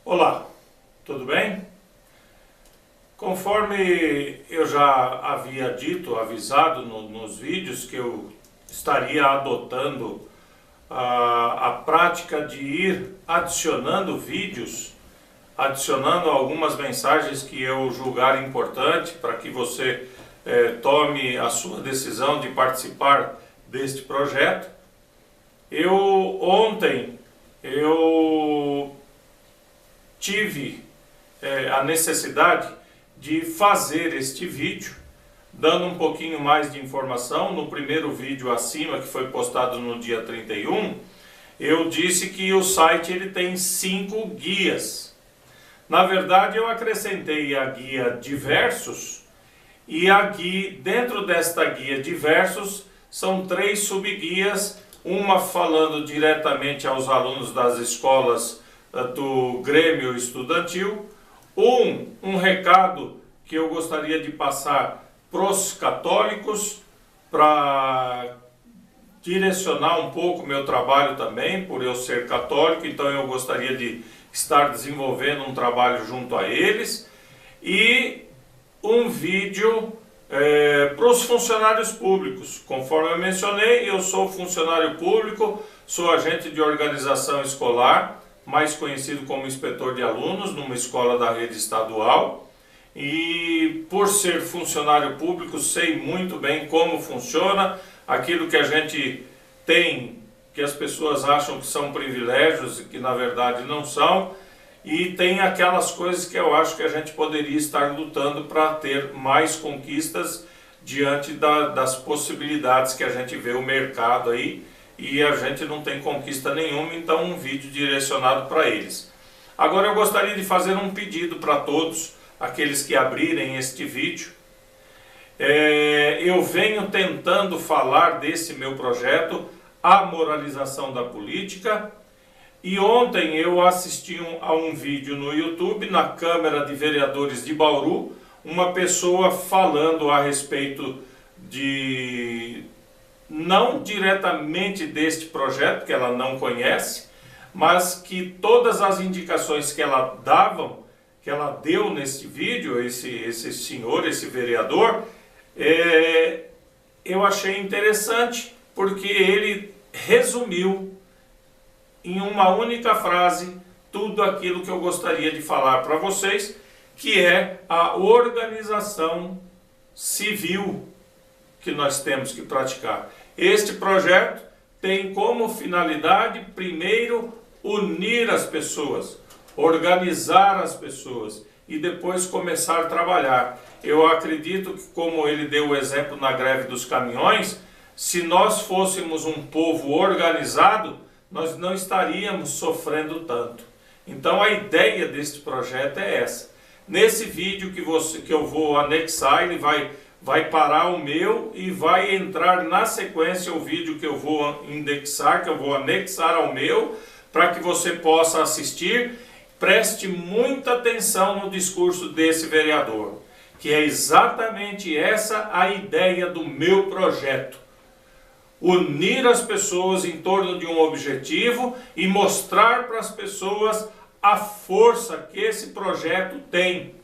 Olá, tudo bem? Conforme eu já havia dito, avisado nos vídeos que eu estaria adotando a prática de ir adicionando vídeos, adicionando algumas mensagens que eu julgar importante para que você tome a sua decisão de participar deste projeto. Ontem eu tive a necessidade de fazer este vídeo, dando um pouquinho mais de informação. No primeiro vídeo acima, que foi postado no dia 31, eu disse que o site ele tem 5 guias. Na verdade, eu acrescentei a guia Diversos, e dentro desta guia Diversos são 3 subguias, uma falando diretamente aos alunos das escolas do Grêmio Estudantil, um recado que eu gostaria de passar para os católicos, para direcionar um pouco meu trabalho também, por eu ser católico, então eu gostaria de estar desenvolvendo um trabalho junto a eles, e um vídeo para os funcionários públicos. Conforme eu mencionei, eu sou funcionário público, sou agente de organização escolar, mais conhecido como inspetor de alunos numa escola da rede estadual, e por ser funcionário público sei muito bem como funciona aquilo que a gente tem, que as pessoas acham que são privilégios e que na verdade não são, e tem aquelas coisas que eu acho que a gente poderia estar lutando para ter mais conquistas diante das possibilidades que a gente vê o mercado aí, e a gente não tem conquista nenhuma, então um vídeo direcionado para eles. Agora eu gostaria de fazer um pedido para todos aqueles que abrirem este vídeo. Eu venho tentando falar desse meu projeto, a moralização da política, e ontem eu assisti a um vídeo no YouTube, na Câmara de Vereadores de Bauru, uma pessoa falando a respeito não diretamente deste projeto, que ela não conhece, mas que todas as indicações que ela deu nesse vídeo, esse senhor, esse vereador, eu achei interessante, porque ele resumiu em uma única frase tudo aquilo que eu gostaria de falar para vocês, que é a organização civil que nós temos que praticar. Este projeto tem como finalidade, primeiro, unir as pessoas, organizar as pessoas e depois começar a trabalhar. Eu acredito que, como ele deu o exemplo na greve dos caminhões, se nós fôssemos um povo organizado, nós não estaríamos sofrendo tanto. Então a ideia deste projeto é essa. Nesse vídeo que eu vou anexar, ele vai parar o meu e vai entrar na sequência o vídeo que eu vou indexar, que eu vou anexar ao meu, para que você possa assistir. Preste muita atenção no discurso desse vereador, que é exatamente essa a ideia do meu projeto. Unir as pessoas em torno de um objetivo e mostrar para as pessoas a força que esse projeto tem.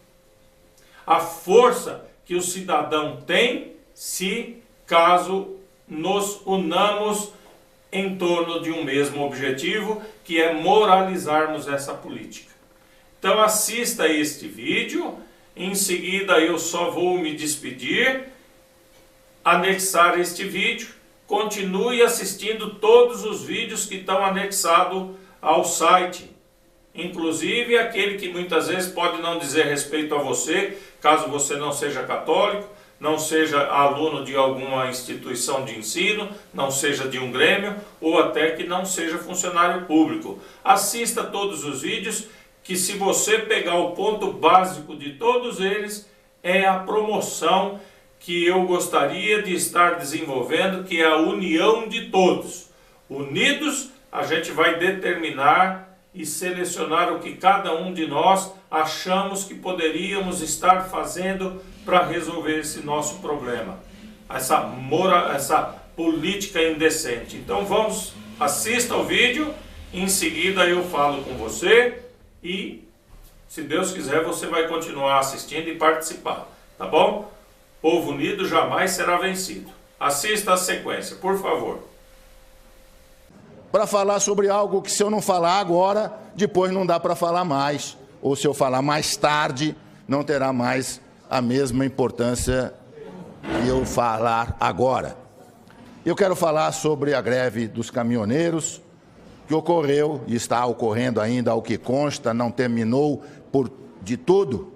A força que o cidadão tem caso nos unamos em torno de um mesmo objetivo, que é moralizarmos essa política. Então assista este vídeo, em seguida eu só vou me despedir, anexar este vídeo, continue assistindo todos os vídeos que estão anexados ao site, inclusive aquele que muitas vezes pode não dizer respeito a você, caso você não seja católico, não seja aluno de alguma instituição de ensino, não seja de um grêmio, ou até que não seja funcionário público. Assista todos os vídeos, que se você pegar o ponto básico de todos eles, é a promoção que eu gostaria de estar desenvolvendo, que é a união de todos. Unidos, a gente vai determinar e selecionar o que cada um de nós achamos que poderíamos estar fazendo para resolver esse nosso problema, essa política indecente. Então assista o vídeo, em seguida eu falo com você e Se Deus quiser, você vai continuar assistindo e participar, tá bom? Povo unido jamais será vencido. Assista a sequência, por favor. Para falar sobre algo que, se eu não falar agora, depois não dá para falar mais. Ou se eu falar mais tarde, não terá mais a mesma importância que eu falar agora. Eu quero falar sobre a greve dos caminhoneiros, que ocorreu e está ocorrendo ainda, ao que consta, não terminou de tudo,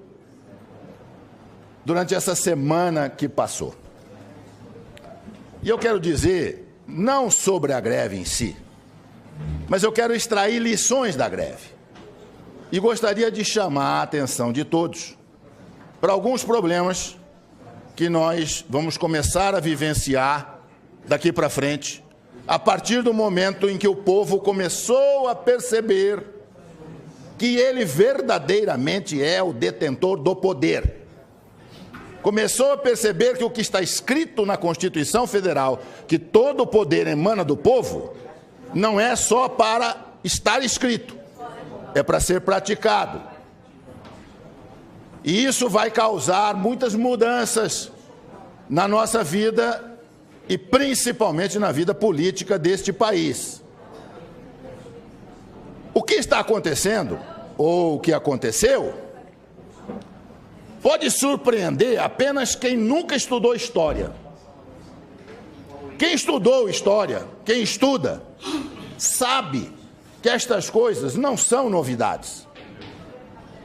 durante essa semana que passou. E eu quero dizer, não sobre a greve em si, mas eu quero extrair lições da greve. E gostaria de chamar a atenção de todos para alguns problemas que nós vamos começar a vivenciar daqui para frente, a partir do momento em que o povo começou a perceber que ele verdadeiramente é o detentor do poder. Começou a perceber que o que está escrito na Constituição Federal, que todo o poder emana do povo, não é só para estar escrito, é para ser praticado. E isso vai causar muitas mudanças na nossa vida e principalmente na vida política deste país. O que está acontecendo, ou o que aconteceu, pode surpreender apenas quem nunca estudou história. Quem estudou história, quem estuda, sabe que estas coisas não são novidades.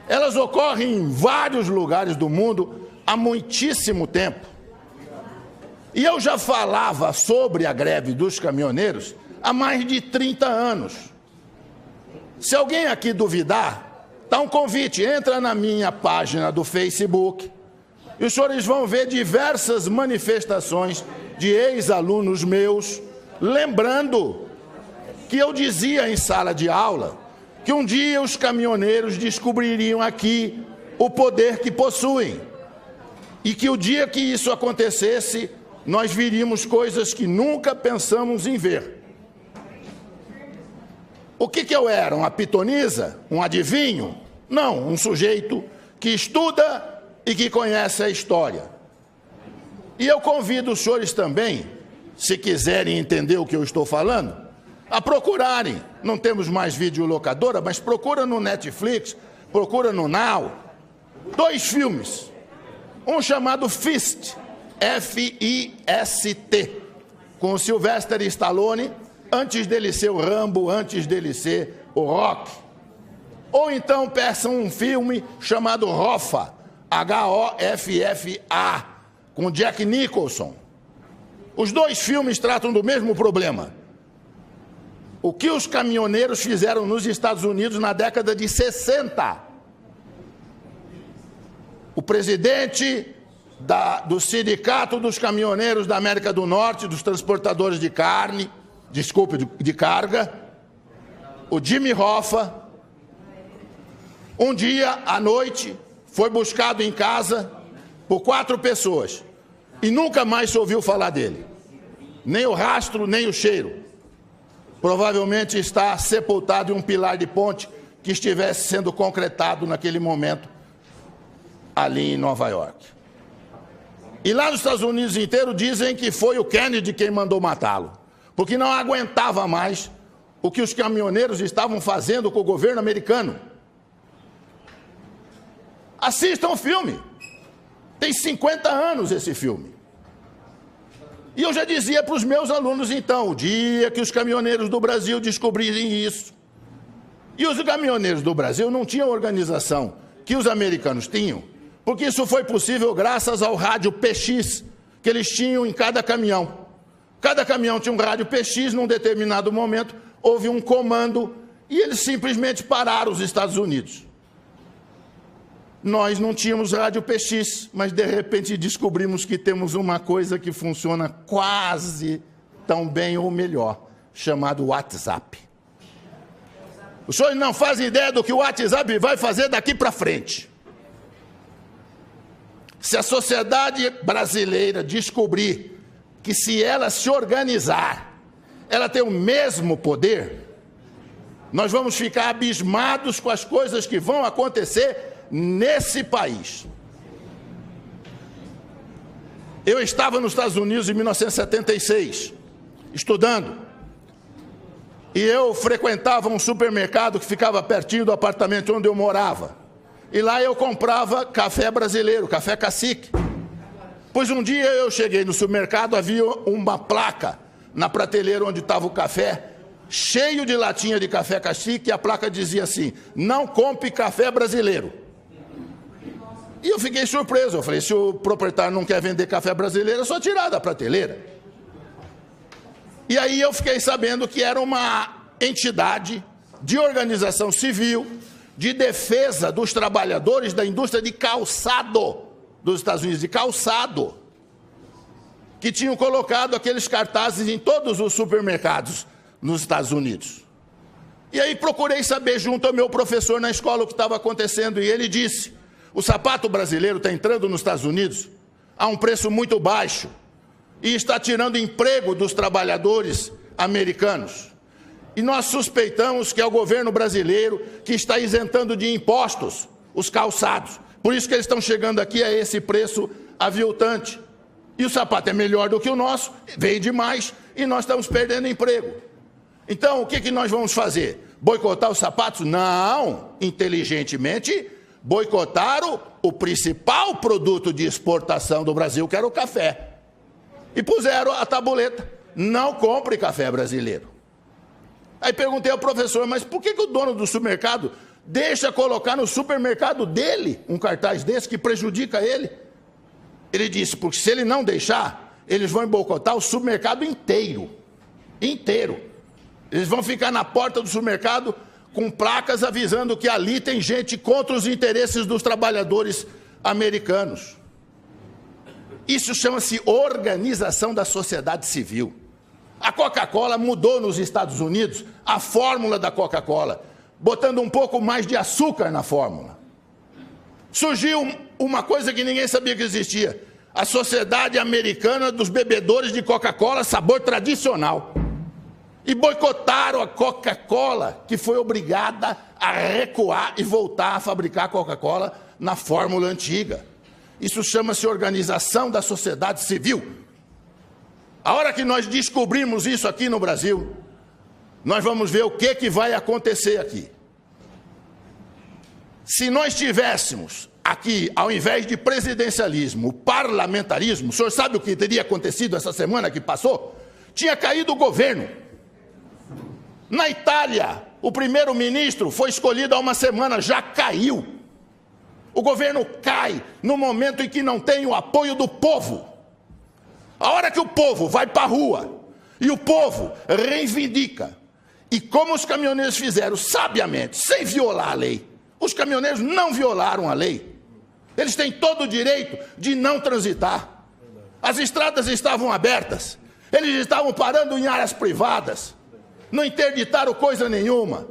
Elas ocorrem em vários lugares do mundo há muitíssimo tempo. E eu já falava sobre a greve dos caminhoneiros há mais de 30 anos. Se alguém aqui duvidar, dá um convite, entra na minha página do Facebook e os senhores vão ver diversas manifestações de ex-alunos meus, lembrando que eu dizia em sala de aula que um dia os caminhoneiros descobririam aqui o poder que possuem e que o dia que isso acontecesse, nós viríamos coisas que nunca pensamos em ver. O que eu era? Uma pitonisa? Um adivinho? Não, um sujeito que estuda e que conhece a história. E eu convido os senhores também, se quiserem entender o que eu estou falando, a procurarem. Não temos mais videolocadora, mas procura no Netflix, procura no Now. 2 filmes. Um chamado Fist, F-I-S-T, com o Sylvester Stallone, antes dele ser o Rambo, antes dele ser o Rock. Ou então peçam um filme chamado Hoffa, H-O-F-F-A, com Jack Nicholson. Os 2 filmes tratam do mesmo problema. O que os caminhoneiros fizeram nos Estados Unidos na década de 60. O presidente do Sindicato dos Caminhoneiros da América do Norte, dos transportadores de de carga, o Jimmy Hoffa, um dia à noite foi buscado em casa por 4 pessoas e nunca mais se ouviu falar dele, nem o rastro, nem o cheiro. Provavelmente está sepultado em um pilar de ponte que estivesse sendo concretado naquele momento ali em Nova York. E lá nos Estados Unidos inteiro dizem que foi o Kennedy quem mandou matá-lo, porque não aguentava mais o que os caminhoneiros estavam fazendo com o governo americano. Assistam o filme. Tem 50 anos esse filme. E eu já dizia para os meus alunos, então, o dia que os caminhoneiros do Brasil descobrirem isso. E os caminhoneiros do Brasil não tinham organização que os americanos tinham, porque isso foi possível graças ao rádio PX que eles tinham em cada caminhão. Cada caminhão tinha um rádio PX, num determinado momento houve um comando e eles simplesmente pararam os Estados Unidos. Nós não tínhamos rádio PX, mas de repente descobrimos que temos uma coisa que funciona quase tão bem ou melhor, chamado WhatsApp. Os senhores não fazem ideia do que o WhatsApp vai fazer daqui para frente. Se a sociedade brasileira descobrir que, se ela se organizar, ela tem o mesmo poder, Nós vamos ficar abismados com as coisas que vão acontecer nesse país. Eu estava nos Estados Unidos em 1976, estudando, e eu frequentava um supermercado que ficava pertinho do apartamento onde eu morava. E lá eu comprava café brasileiro, café cacique. Pois um dia eu cheguei no supermercado, havia uma placa na prateleira onde estava o café, cheio de latinha de café cacique, e a placa dizia assim: não compre café brasileiro. E eu fiquei surpreso, eu falei, se o proprietário não quer vender café brasileiro, é só tirar da prateleira. E aí eu fiquei sabendo que era uma entidade de organização civil, de defesa dos trabalhadores da indústria de calçado dos Estados Unidos, de calçado, que tinham colocado aqueles cartazes em todos os supermercados nos Estados Unidos. E aí procurei saber junto ao meu professor na escola o que estava acontecendo, e ele disse: o sapato brasileiro está entrando nos Estados Unidos a um preço muito baixo e está tirando emprego dos trabalhadores americanos. E nós suspeitamos que é o governo brasileiro que está isentando de impostos os calçados. Por isso que eles estão chegando aqui a esse preço aviltante. E o sapato é melhor do que o nosso, vende mais, e nós estamos perdendo emprego. Então, o que nós vamos fazer? Boicotar os sapatos? Não, inteligentemente, boicotaram o principal produto de exportação do Brasil, que era o café. E puseram a tabuleta: não compre café brasileiro. Aí perguntei ao professor, mas por que o dono do supermercado deixa colocar no supermercado dele um cartaz desse que prejudica ele? Ele disse, porque se ele não deixar, eles vão boicotar o supermercado inteiro. Inteiro. Eles vão ficar na porta do supermercado com placas avisando que ali tem gente contra os interesses dos trabalhadores americanos. Isso chama-se organização da sociedade civil. A Coca-Cola mudou nos Estados Unidos a fórmula da Coca-Cola, botando um pouco mais de açúcar na fórmula. Surgiu uma coisa que ninguém sabia que existia: a Sociedade Americana dos Bebedores de Coca-Cola, sabor tradicional. E boicotaram a Coca-Cola, que foi obrigada a recuar e voltar a fabricar a Coca-Cola na fórmula antiga. Isso chama-se organização da sociedade civil. A hora que nós descobrimos isso aqui no Brasil, nós vamos ver o que vai acontecer aqui. Se nós tivéssemos aqui, ao invés de presidencialismo, parlamentarismo, o senhor sabe o que teria acontecido essa semana que passou? Tinha caído o governo. Na Itália, o primeiro-ministro foi escolhido há uma semana, já caiu. O governo cai no momento em que não tem o apoio do povo. A hora que o povo vai para a rua e o povo reivindica, e como os caminhoneiros fizeram sabiamente, sem violar a lei, os caminhoneiros não violaram a lei. Eles têm todo o direito de não transitar. As estradas estavam abertas, eles estavam parando em áreas privadas, não interditaram coisa nenhuma.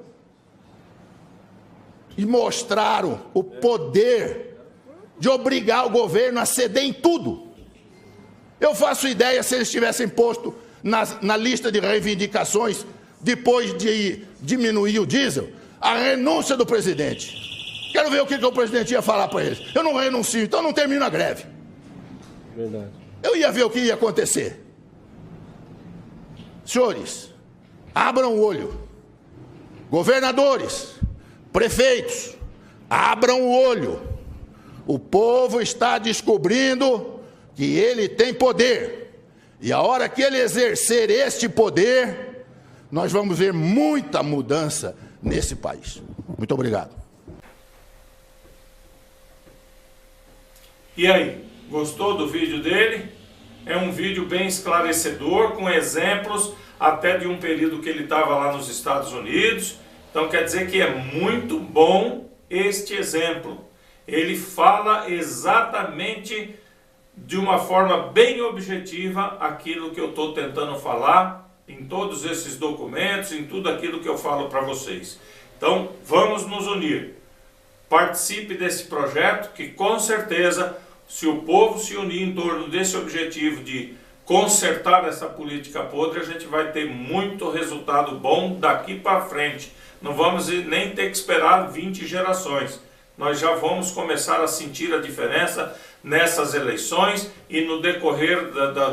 E mostraram o poder de obrigar o governo a ceder em tudo. Eu faço ideia se eles tivessem posto na lista de reivindicações, depois de diminuir o diesel, a renúncia do presidente. Quero ver o que o presidente ia falar para eles. Eu não renuncio, então não termino a greve. Verdade. Eu ia ver o que ia acontecer. Senhores, abram o olho. Governadores, prefeitos, abram o olho. O povo está descobrindo que ele tem poder. E a hora que ele exercer este poder, nós vamos ver muita mudança nesse país. Muito obrigado. E aí, gostou do vídeo dele? É um vídeo bem esclarecedor, com exemplos até de um período que ele estava lá nos Estados Unidos. Então quer dizer que é muito bom este exemplo. Ele fala exatamente de uma forma bem objetiva aquilo que eu estou tentando falar em todos esses documentos, em tudo aquilo que eu falo para vocês. Então vamos nos unir. Participe desse projeto que com certeza, se o povo se unir em torno desse objetivo de consertar essa política podre, a gente vai ter muito resultado bom daqui para frente. não vamos nem ter que esperar 20 gerações. Nós já vamos começar a sentir a diferença nessas eleições e no decorrer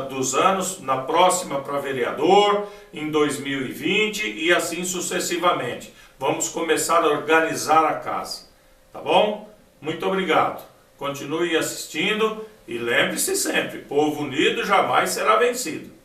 dos anos, na próxima para vereador, em 2020 e assim sucessivamente. Vamos começar a organizar a casa, tá bom? Muito obrigado. Continue assistindo e lembre-se sempre, povo unido jamais será vencido.